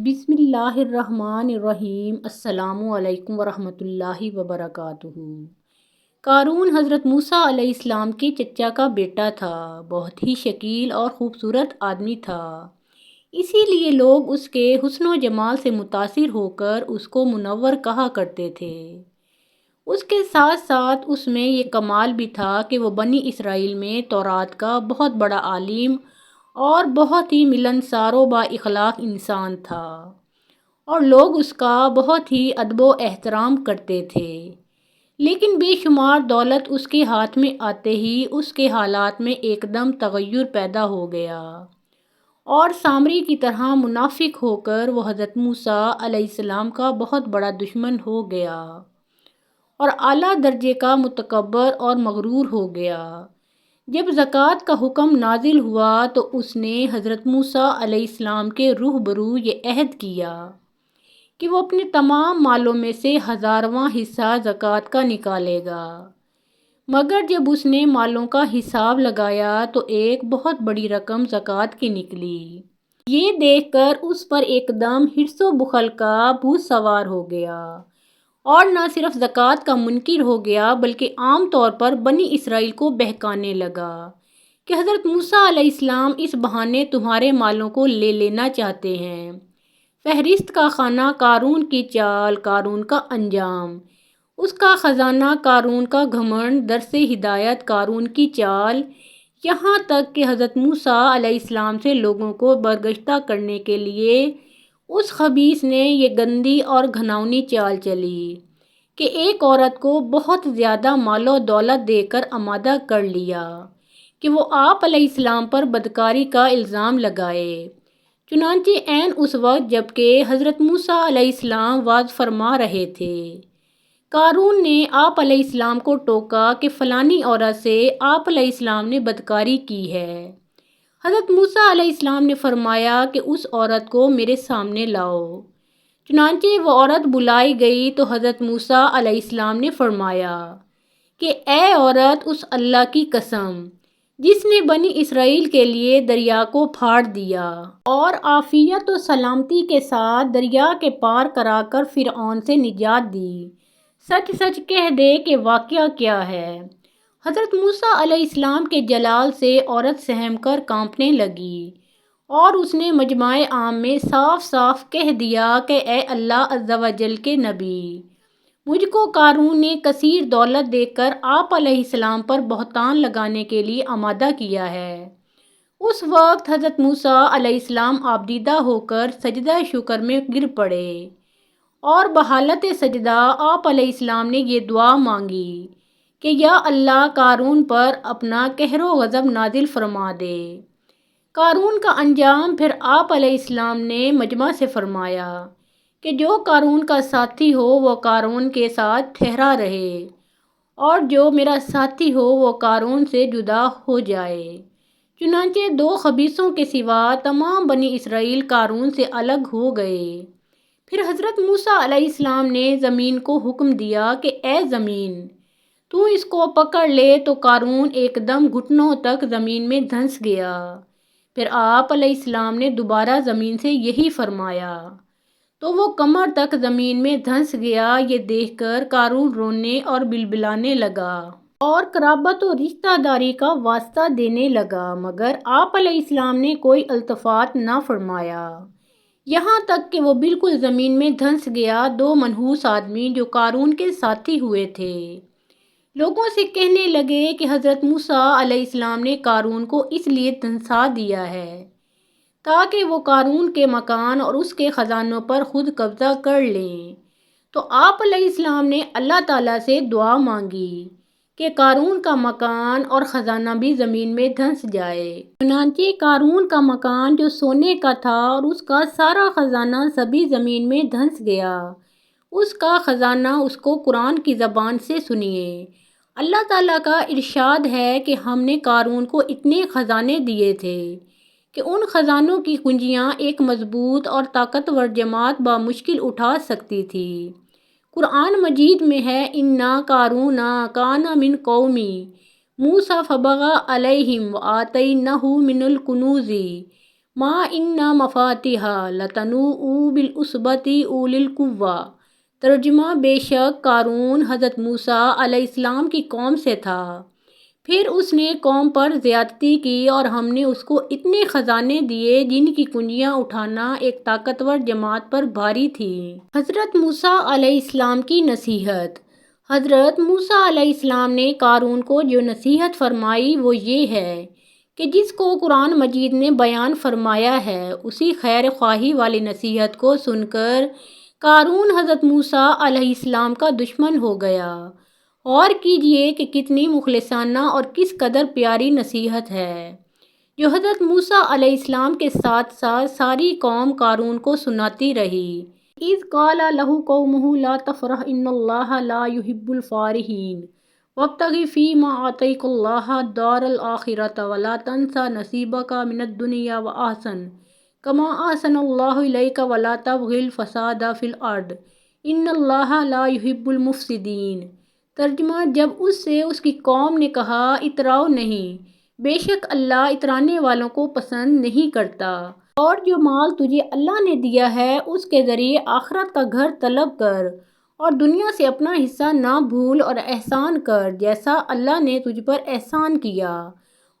بسم اللہ الرحمن الرحیم۔ السلام علیکم ورحمۃ اللہ وبرکاتہ۔ قارون حضرت موسیٰ علیہ السلام کے چچا کا بیٹا تھا۔ بہت ہی شکیل اور خوبصورت آدمی تھا، اسی لیے لوگ اس کے حسن و جمال سے متاثر ہو کر اس کو منور کہا کرتے تھے۔ اس کے ساتھ ساتھ اس میں یہ کمال بھی تھا کہ وہ بنی اسرائیل میں تورات کا بہت بڑا عالم اور بہت ہی ملنسار و با اخلاق انسان تھا، اور لوگ اس کا بہت ہی ادب و احترام کرتے تھے۔ لیکن بے شمار دولت اس کے ہاتھ میں آتے ہی اس کے حالات میں ایک دم تغیر پیدا ہو گیا، اور سامری کی طرح منافق ہو کر وہ حضرت موسیٰ علیہ السلام کا بہت بڑا دشمن ہو گیا، اور اعلیٰ درجے کا متکبر اور مغرور ہو گیا۔ جب زکوٰۃ کا حکم نازل ہوا تو اس نے حضرت موسیٰ علیہ السلام کے روبرو یہ عہد کیا کہ وہ اپنے تمام مالوں میں سے 1000واں حصہ زکوٰۃ کا نکالے گا، مگر جب اس نے مالوں کا حساب لگایا تو ایک بہت بڑی رقم زکوٰۃ کی نکلی۔ یہ دیکھ کر اس پر ایک دم حرص و بخل کا بھوت سوار ہو گیا، اور نہ صرف زکوٰۃ کا منکر ہو گیا بلکہ عام طور پر بنی اسرائیل کو بہکانے لگا کہ حضرت موسیٰ علیہ السلام اس بہانے تمہارے مالوں کو لے لینا چاہتے ہیں۔ فہرست کا خانہ قارون کی چال، قارون کا انجام، اس کا خزانہ، قارون کا گھمنڈ، درس ہدایت، قارون کی چال، یہاں تک کہ حضرت موسیٰ علیہ السلام سے لوگوں کو برگشتہ کرنے کے لیے اس خبیث نے یہ گندی اور گھناؤنی چال چلی کہ ایک عورت کو بہت زیادہ مال و دولت دے کر آمادہ کر لیا کہ وہ آپ علیہ السلام پر بدکاری کا الزام لگائے۔ چنانچہ عین اس وقت جب کہ حضرت موسیٰ علیہ السلام وعظ فرما رہے تھے، قارون نے آپ علیہ السلام کو ٹوکا کہ فلانی عورت سے آپ علیہ السلام نے بدکاری کی ہے۔ حضرت موسیٰ علیہ السلام نے فرمایا کہ اس عورت کو میرے سامنے لاؤ۔ چنانچہ وہ عورت بلائی گئی تو حضرت موسیٰ علیہ السلام نے فرمایا کہ اے عورت، اس اللہ کی قسم جس نے بنی اسرائیل کے لیے دریا کو پھاڑ دیا اور عافیت و سلامتی کے ساتھ دریا کے پار کرا کر فرعون سے نجات دی، سچ سچ کہہ دے کہ واقعہ کیا ہے۔ حضرت موسیٰ علیہ السلام کے جلال سے عورت سہم کر کانپنے لگی، اور اس نے مجمع عام میں صاف صاف کہہ دیا کہ اے اللہ عز و جل کے نبی، مجھ کو قارون نے کثیر دولت دے کر آپ علیہ السلام پر بہتان لگانے کے لیے آمادہ کیا ہے۔ اس وقت حضرت موسیٰ علیہ السلام آبدیدہ ہو کر سجدہ شکر میں گر پڑے، اور بحالت سجدہ آپ علیہ السلام نے یہ دعا مانگی کہ یا اللہ، قارون پر اپنا قہر و غضب نازل فرما دے۔ قارون کا انجام پھر آپ علیہ السلام نے مجمع سے فرمایا کہ جو قارون کا ساتھی ہو وہ قارون کے ساتھ ٹھہرا رہے، اور جو میرا ساتھی ہو وہ قارون سے جدا ہو جائے۔ چنانچہ 2 خبیثوں کے سوا تمام بنی اسرائیل قارون سے الگ ہو گئے۔ پھر حضرت موسیٰ علیہ السلام نے زمین کو حکم دیا کہ اے زمین، تو اس کو پکڑ لے، تو قارون ایک دم گھٹنوں تک زمین میں دھنس گیا۔ پھر آپ علیہ السلام نے دوبارہ زمین سے یہی فرمایا تو وہ کمر تک زمین میں دھنس گیا۔ یہ دیکھ کر قارون رونے اور بلبلانے لگا اور قرابت و رشتہ داری کا واسطہ دینے لگا، مگر آپ علیہ السلام نے کوئی التفات نہ فرمایا، یہاں تک کہ وہ بالکل زمین میں دھنس گیا۔ 2 منحوس آدمی جو قارون کے ساتھی ہوئے تھے لوگوں سے کہنے لگے کہ حضرت موسیٰ علیہ السلام نے قارون کو اس لیے دھنسا دیا ہے تاکہ وہ قارون کے مکان اور اس کے خزانوں پر خود قبضہ کر لیں۔ تو آپ علیہ السلام نے اللہ تعالیٰ سے دعا مانگی کہ قارون کا مکان اور خزانہ بھی زمین میں دھنس جائے۔ چنانچہ قارون کا مکان جو سونے کا تھا اور اس کا سارا خزانہ سبھی زمین میں دھنس گیا۔ اس کا خزانہ اس کو قرآن کی زبان سے سنیے۔ اللہ تعالیٰ کا ارشاد ہے کہ ہم نے قارون کو اتنے خزانے دیے تھے کہ ان خزانوں کی کنجیاں ایک مضبوط اور طاقتور جماعت بامشکل اٹھا سکتی تھی۔ قرآن مجید میں ہے اِنَّ قارون کان من قومی موسیٰ فبغی علیہم وآتیناہ من الکنوز ما ان مفاتیحا لتنوء بالعصبۃ اولی القوہ۔ ترجمہ: بے شک قارون حضرت موسیٰ علیہ السلام کی قوم سے تھا، پھر اس نے قوم پر زیادتی کی اور ہم نے اس کو اتنے خزانے دیے جن کی کنجیاں اٹھانا ایک طاقتور جماعت پر بھاری تھی۔ حضرت موسیٰ علیہ السلام کی نصیحت۔ حضرت موسیٰ علیہ السلام نے قارون کو جو نصیحت فرمائی وہ یہ ہے کہ جس کو قرآن مجید نے بیان فرمایا ہے اسی خیر خواہی والی نصیحت کو سن کر قارون حضرت موسیٰ علیہ السلام کا دشمن ہو گیا۔ غور کیجئے کہ کتنی مخلصانہ اور کس قدر پیاری نصیحت ہے جو حضرت موسیٰ علیہ السلام کے ساتھ ساتھ ساری قوم قارون کو سناتی رہی۔ اذ قال له قومه لا تفرح ان اللہ لا يحب الفارحین وابتغ فیما آتیک اللہ الدار الآخرۃ ولا تنس نصیبک من الدنیا واحسن کما احسن اللہ الیک ولا تبغ الفساد فی الارض ان اللہ لا يحب المفسدین۔ ترجمہ: جب اس سے اس کی قوم نے کہا اتراؤ نہیں، بے شک اللہ اترانے والوں کو پسند نہیں کرتا، اور جو مال تجھے اللہ نے دیا ہے اس کے ذریعے آخرت کا گھر طلب کر اور دنیا سے اپنا حصہ نہ بھول اور احسان کر جیسا اللہ نے تجھ پر احسان کیا،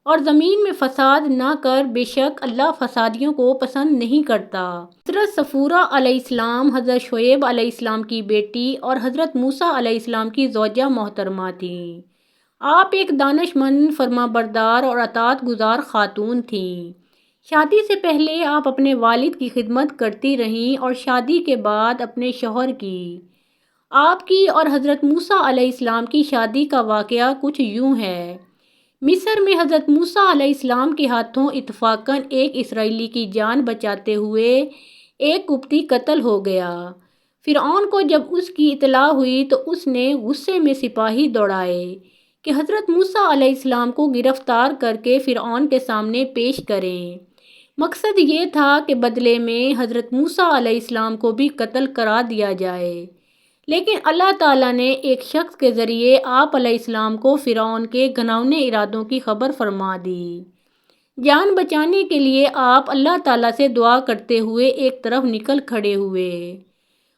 اور زمین میں فساد نہ کر، بے شک اللہ فسادیوں کو پسند نہیں کرتا۔ حضرت صفورہ علیہ السلام حضرت شعیب علیہ السلام کی بیٹی اور حضرت موسیٰ علیہ السلام کی زوجہ محترمہ تھیں۔ آپ ایک دانش مند، فرمانبردار اور اطاعت گزار خاتون تھیں۔ شادی سے پہلے آپ اپنے والد کی خدمت کرتی رہیں اور شادی کے بعد اپنے شوہر کی۔ آپ کی اور حضرت موسیٰ علیہ السلام کی شادی کا واقعہ کچھ یوں ہے۔ مصر میں حضرت موسیٰ علیہ السلام کے ہاتھوں اتفاقاً ایک اسرائیلی کی جان بچاتے ہوئے ایک قبطی قتل ہو گیا۔ فرعون کو جب اس کی اطلاع ہوئی تو اس نے غصے میں سپاہی دوڑائے کہ حضرت موسیٰ علیہ السلام کو گرفتار کر کے فرعون کے سامنے پیش کریں۔ مقصد یہ تھا کہ بدلے میں حضرت موسیٰ علیہ السلام کو بھی قتل کرا دیا جائے، لیکن اللہ تعالیٰ نے ایک شخص کے ذریعے آپ علیہ السلام کو فرعون کے گھناؤنے ارادوں کی خبر فرما دی۔ جان بچانے کے لیے آپ اللہ تعالیٰ سے دعا کرتے ہوئے ایک طرف نکل کھڑے ہوئے۔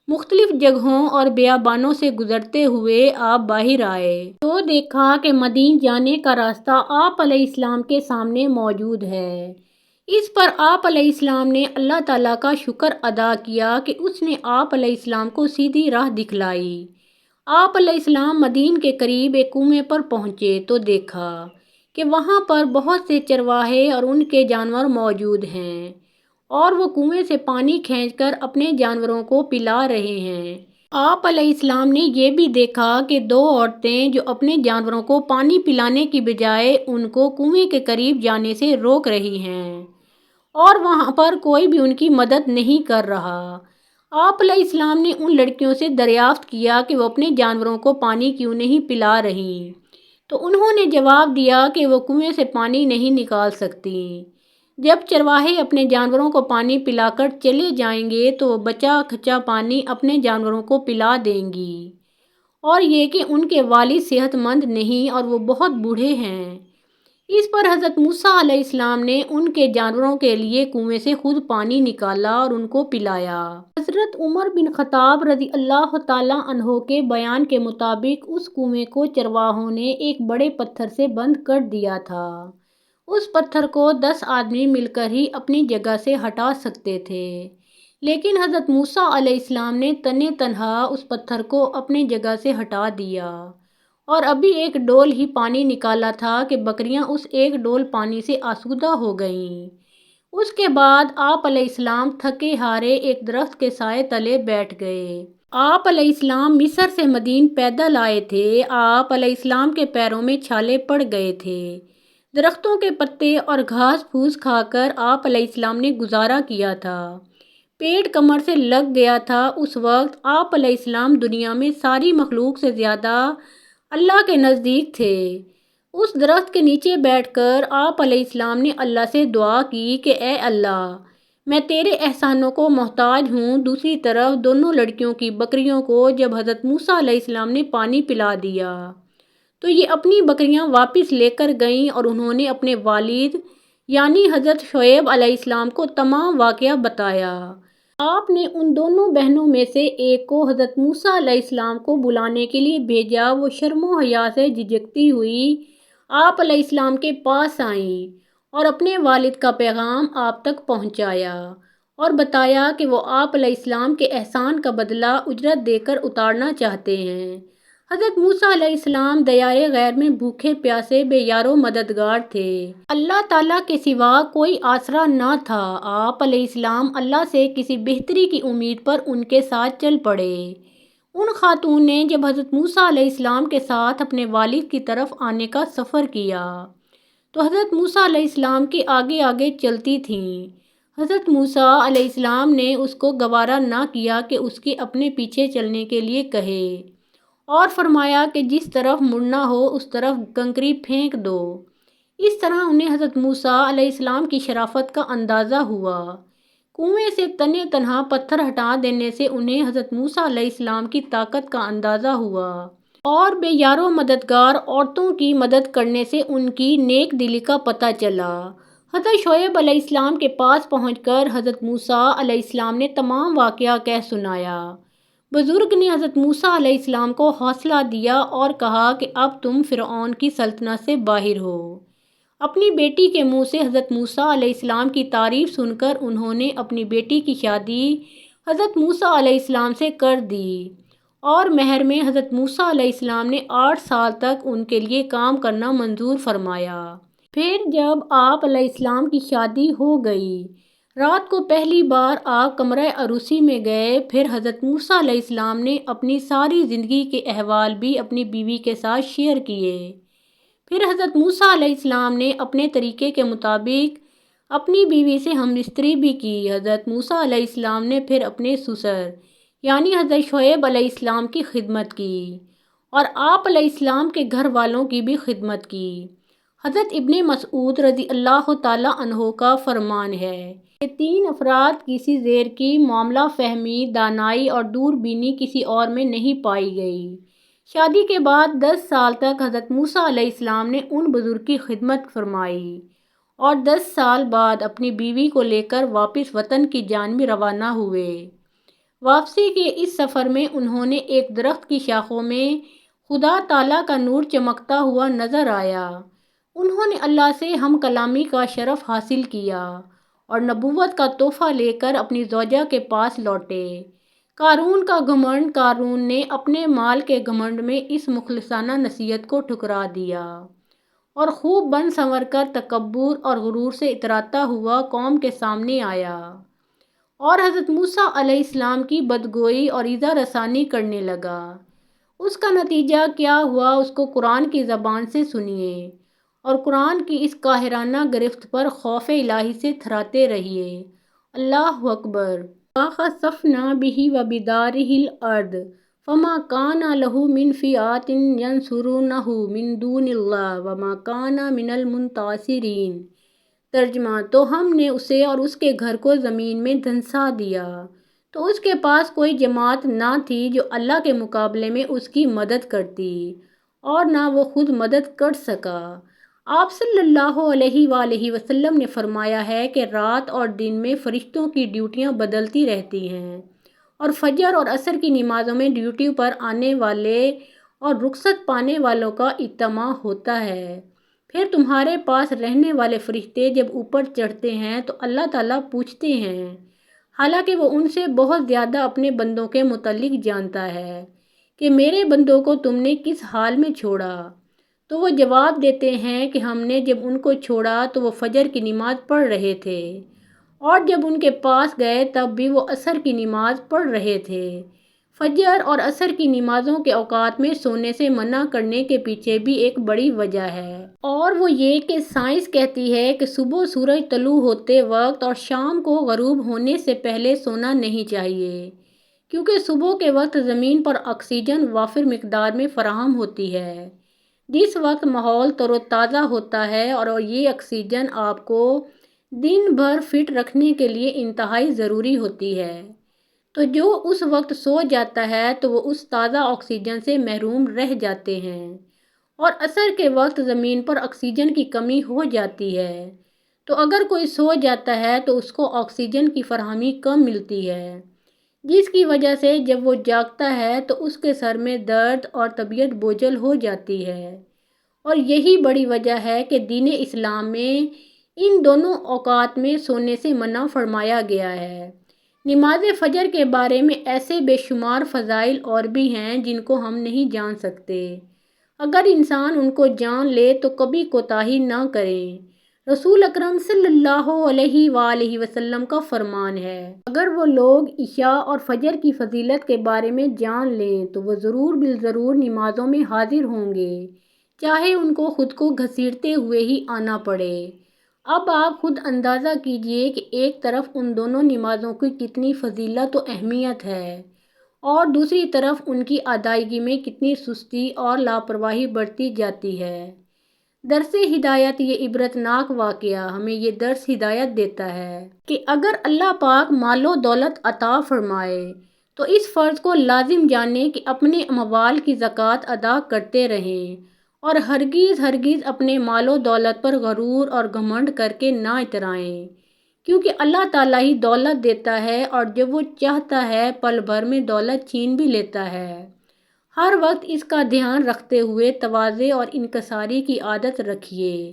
مختلف جگہوں اور بیابانوں سے گزرتے ہوئے آپ باہر آئے تو دیکھا کہ مدین جانے کا راستہ آپ علیہ السلام کے سامنے موجود ہے۔ اس پر آپ علیہ السلام نے اللہ تعالیٰ کا شکر ادا کیا کہ اس نے آپ علیہ السلام کو سیدھی راہ دکھلائی۔ آپ علیہ السلام مدین کے قریب ایک کنویں پر پہنچے تو دیکھا کہ وہاں پر بہت سے چرواہے اور ان کے جانور موجود ہیں اور وہ کنویں سے پانی کھینچ کر اپنے جانوروں کو پلا رہے ہیں۔ آپ علیہ السلام نے یہ بھی دیکھا کہ دو عورتیں جو اپنے جانوروں کو پانی پلانے کی بجائے ان کو کنویں کے قریب جانے سے روک رہی ہیں اور وہاں پر کوئی بھی ان کی مدد نہیں کر رہا۔ آپ علیہ السلام نے ان لڑکیوں سے دریافت کیا کہ وہ اپنے جانوروں کو پانی کیوں نہیں پلا رہی، تو انہوں نے جواب دیا کہ وہ کنویں سے پانی نہیں نکال سکتی۔ جب چرواہے اپنے جانوروں کو پانی پلا کر چلے جائیں گے تو وہ بچا کھچا پانی اپنے جانوروں کو پلا دیں گی، اور یہ کہ ان کے والد صحت مند نہیں اور وہ بہت بوڑھے ہیں۔ اس پر حضرت موسیٰ علیہ السلام نے ان کے جانوروں کے لیے کنویں سے خود پانی نکالا اور ان کو پلایا۔ حضرت عمر بن خطاب رضی اللہ تعالیٰ عنہ کے بیان کے مطابق اس کنویں کو چرواہوں نے ایک بڑے پتھر سے بند کر دیا تھا۔ اس پتھر کو 10 آدمی مل کر ہی اپنی جگہ سے ہٹا سکتے تھے، لیکن حضرت موسیٰ علیہ السلام نے تنے تنہا اس پتھر کو اپنی جگہ سے ہٹا دیا اور ابھی ایک ڈول ہی پانی نکالا تھا کہ بکریاں اس ایک ڈول پانی سے آسودہ ہو گئیں۔ اس کے بعد آپ علیہ السلام تھکے ہارے ایک درخت کے سائے تلے بیٹھ گئے۔ آپ علیہ السلام مصر سے مدین پیدل آئے تھے۔ آپ علیہ السلام کے پیروں میں چھالے پڑ گئے تھے۔ درختوں کے پتے اور گھاس پھوس کھا کر آپ علیہ السلام نے گزارا کیا تھا۔ پیٹ کمر سے لگ گیا تھا۔ اس وقت آپ علیہ السلام دنیا میں ساری مخلوق سے زیادہ اللہ کے نزدیک تھے۔ اس درخت کے نیچے بیٹھ کر آپ علیہ السلام نے اللہ سے دعا کی کہ اے اللہ، میں تیرے احسانوں کو محتاج ہوں۔ دوسری طرف دونوں لڑکیوں کی بکریوں کو جب حضرت موسیٰ علیہ السلام نے پانی پلا دیا تو یہ اپنی بکریاں واپس لے کر گئیں اور انہوں نے اپنے والد یعنی حضرت شعیب علیہ السلام کو تمام واقعہ بتایا۔ آپ نے ان دونوں بہنوں میں سے ایک کو حضرت موسیٰ علیہ السلام کو بلانے کے لیے بھیجا۔ وہ شرم و حیا سے جھجکتی ہوئی آپ علیہ السلام کے پاس آئیں اور اپنے والد کا پیغام آپ تک پہنچایا اور بتایا کہ وہ آپ علیہ السلام کے احسان کا بدلہ اجرت دے کر اتارنا چاہتے ہیں۔ حضرت موسیٰ علیہ السلام دیارے غیر میں بھوکے پیاسے بے یار و مددگار تھے۔ اللہ تعالیٰ کے سوا کوئی آسرا نہ تھا۔ آپ علیہ السلام اللہ سے کسی بہتری کی امید پر ان کے ساتھ چل پڑے۔ ان خاتون نے جب حضرت موسیٰ علیہ السلام کے ساتھ اپنے والد کی طرف آنے کا سفر کیا تو حضرت موسیٰ علیہ السلام کے آگے آگے چلتی تھیں۔ حضرت موسیٰ علیہ السلام نے اس کو گوارا نہ کیا کہ اس کے اپنے پیچھے چلنے کے لیے کہے اور فرمایا کہ جس طرف مڑنا ہو اس طرف کنکری پھینک دو۔ اس طرح انہیں حضرت موسیٰ علیہ السلام کی شرافت کا اندازہ ہوا۔ کنویں سے تنے تنہا پتھر ہٹا دینے سے انہیں حضرت موسیٰ علیہ السلام کی طاقت کا اندازہ ہوا اور بے یار و مددگار عورتوں کی مدد کرنے سے ان کی نیک دلی کا پتہ چلا۔ حضرت شعیب علیہ السلام کے پاس پہنچ کر حضرت موسیٰ علیہ السلام نے تمام واقعہ کہہ سنایا۔ بزرگ نے حضرت موسیٰ علیہ السلام کو حوصلہ دیا اور کہا کہ اب تم فرعون کی سلطنت سے باہر ہو۔ اپنی بیٹی کے منہ سے حضرت موسیٰ علیہ السلام کی تعریف سن کر انہوں نے اپنی بیٹی کی شادی حضرت موسیٰ علیہ السلام سے کر دی اور مہر میں حضرت موسیٰ علیہ السلام نے 8 سال تک ان کے لیے کام کرنا منظور فرمایا۔ پھر جب آپ علیہ السلام کی شادی ہو گئی، رات کو پہلی بار آپ کمرہ عروسی میں گئے۔ پھر حضرت موسیٰ علیہ السلام نے اپنی ساری زندگی کے احوال بھی اپنی بیوی کے ساتھ شیئر کیے۔ پھر حضرت موسیٰ علیہ السلام نے اپنے طریقے کے مطابق اپنی بیوی سے ہم بستری بھی کی۔ حضرت موسیٰ علیہ السلام نے پھر اپنے سسر یعنی حضرت شعیب علیہ السلام کی خدمت کی اور آپ علیہ السلام کے گھر والوں کی بھی خدمت کی۔ حضرت ابن مسعود رضی اللہ تعالیٰ عنہ کا فرمان ہے کہ 3 افراد کسی زیر کی معاملہ فہمی، دانائی اور دور بینی کسی اور میں نہیں پائی گئی۔ شادی کے بعد 10 سال تک حضرت موسیٰ علیہ السلام نے ان بزرگ کی خدمت فرمائی اور 10 سال بعد اپنی بیوی کو لے کر واپس وطن کی جانب روانہ ہوئے۔ واپسی کے اس سفر میں انہوں نے ایک درخت کی شاخوں میں خدا تعالیٰ کا نور چمکتا ہوا نظر آیا۔ انہوں نے اللہ سے ہم کلامی کا شرف حاصل کیا اور نبوت کا تحفہ لے کر اپنی زوجہ کے پاس لوٹے۔ قارون کا گھمنڈ۔ قارون نے اپنے مال کے گھمنڈ میں اس مخلصانہ نصیحت کو ٹھکرا دیا اور خوب بن سنور کر تکبر اور غرور سے اتراتا ہوا قوم کے سامنے آیا اور حضرت موسیٰ علیہ السلام کی بدگوئی اور ایذا رسانی کرنے لگا۔ اس کا نتیجہ کیا ہوا اس کو قرآن کی زبان سے سنیے اور قرآن کی اس قاہرانہ گرفت پر خوف الہی سے تھراتے رہیے۔ اللہ اکبر۔ فَخَسَفْنَا بِهِ وَبِدَارِهِ الْأَرْضَ فَمَا كَانَ لَهُ مِنْ فِئَةٍ يَنْصُرُونَهُ مِنْ دُونِ اللَّهِ وَمَا كَانَ مِنَ الْمُنتَصِرِينَ۔ ترجمہ: تو ہم نے اسے اور اس کے گھر کو زمین میں دھنسا دیا تو اس کے پاس کوئی جماعت نہ تھی جو اللہ کے مقابلے میں اس کی مدد کرتی اور نہ وہ خود مدد کر سکا۔ آپ صلی اللہ علیہ وآلہ وسلم نے فرمایا ہے کہ رات اور دن میں فرشتوں کی ڈیوٹیاں بدلتی رہتی ہیں اور فجر اور عصر کی نمازوں میں ڈیوٹی پر آنے والے اور رخصت پانے والوں کا اجتماع ہوتا ہے۔ پھر تمہارے پاس رہنے والے فرشتے جب اوپر چڑھتے ہیں تو اللہ تعالیٰ پوچھتے ہیں، حالانکہ وہ ان سے بہت زیادہ اپنے بندوں کے متعلق جانتا ہے، کہ میرے بندوں کو تم نے کس حال میں چھوڑا؟ تو وہ جواب دیتے ہیں کہ ہم نے جب ان کو چھوڑا تو وہ فجر کی نماز پڑھ رہے تھے اور جب ان کے پاس گئے تب بھی وہ عصر کی نماز پڑھ رہے تھے۔ فجر اور عصر کی نمازوں کے اوقات میں سونے سے منع کرنے کے پیچھے بھی ایک بڑی وجہ ہے اور وہ یہ کہ سائنس کہتی ہے کہ صبح سورج طلوع ہوتے وقت اور شام کو غروب ہونے سے پہلے سونا نہیں چاہیے، کیونکہ صبح کے وقت زمین پر آکسیجن وافر مقدار میں فراہم ہوتی ہے، جس وقت ماحول تر و تازہ ہوتا ہے اور یہ آکسیجن آپ کو دن بھر فٹ رکھنے کے لیے انتہائی ضروری ہوتی ہے۔ تو جو اس وقت سو جاتا ہے تو وہ اس تازہ آکسیجن سے محروم رہ جاتے ہیں اور عصر کے وقت زمین پر آکسیجن کی کمی ہو جاتی ہے، تو اگر کوئی سو جاتا ہے تو اس کو آکسیجن کی فراہمی کم ملتی ہے، جس کی وجہ سے جب وہ جاگتا ہے تو اس کے سر میں درد اور طبیعت بوجھل ہو جاتی ہے۔ اور یہی بڑی وجہ ہے کہ دین اسلام میں ان دونوں اوقات میں سونے سے منع فرمایا گیا ہے۔ نماز فجر کے بارے میں ایسے بے شمار فضائل اور بھی ہیں جن کو ہم نہیں جان سکتے۔ اگر انسان ان کو جان لے تو کبھی کوتاہی نہ کرے۔ رسول اکرم صلی اللہ علیہ وآلہ وسلم کا فرمان ہے، اگر وہ لوگ عشاء اور فجر کی فضیلت کے بارے میں جان لیں تو وہ ضرور بالضرور نمازوں میں حاضر ہوں گے، چاہے ان کو خود کو گھسیٹتے ہوئے ہی آنا پڑے۔ اب آپ خود اندازہ کیجئے کہ ایک طرف ان دونوں نمازوں کی کتنی فضیلت و اہمیت ہے اور دوسری طرف ان کی ادائیگی میں کتنی سستی اور لاپرواہی برتی جاتی ہے۔ درس ہدایت یہ عبرتناک واقعہ ہمیں یہ درس ہدایت دیتا ہے کہ اگر اللہ پاک مال و دولت عطا فرمائے تو اس فرض کو لازم جانیں کہ اپنے اموال کی زکوٰۃ ادا کرتے رہیں اور ہرگز ہرگز اپنے مال و دولت پر غرور اور گھمنڈ کر کے نہ اترائیں، کیونکہ اللہ تعالیٰ ہی دولت دیتا ہے اور جب وہ چاہتا ہے پل بھر میں دولت چھین بھی لیتا ہے۔ ہر وقت اس کا دھیان رکھتے ہوئے تواضع اور انکساری کی عادت رکھیے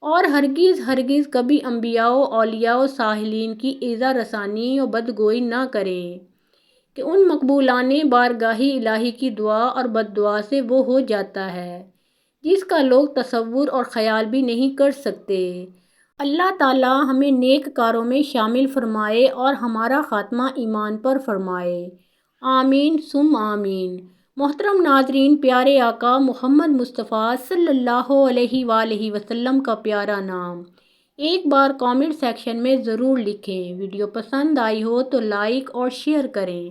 اور ہرگز ہرگز کبھی انبیاء و اولیاء و صالحین کی ایذا رسانی و بدگوئی نہ کریں کہ ان مقبولانِ بارگاہ الہی کی دعا اور بد دعا سے وہ ہو جاتا ہے جس کا لوگ تصور اور خیال بھی نہیں کر سکتے۔ اللہ تعالیٰ ہمیں نیک کاروں میں شامل فرمائے اور ہمارا خاتمہ ایمان پر فرمائے، آمین ثم آمین۔ محترم ناظرین، پیارے آقا محمد مصطفیٰ صلی اللہ علیہ وآلہ وسلم کا پیارا نام ایک بار کامنٹ سیکشن میں ضرور لکھیں۔ ویڈیو پسند آئی ہو تو لائک اور شیئر کریں۔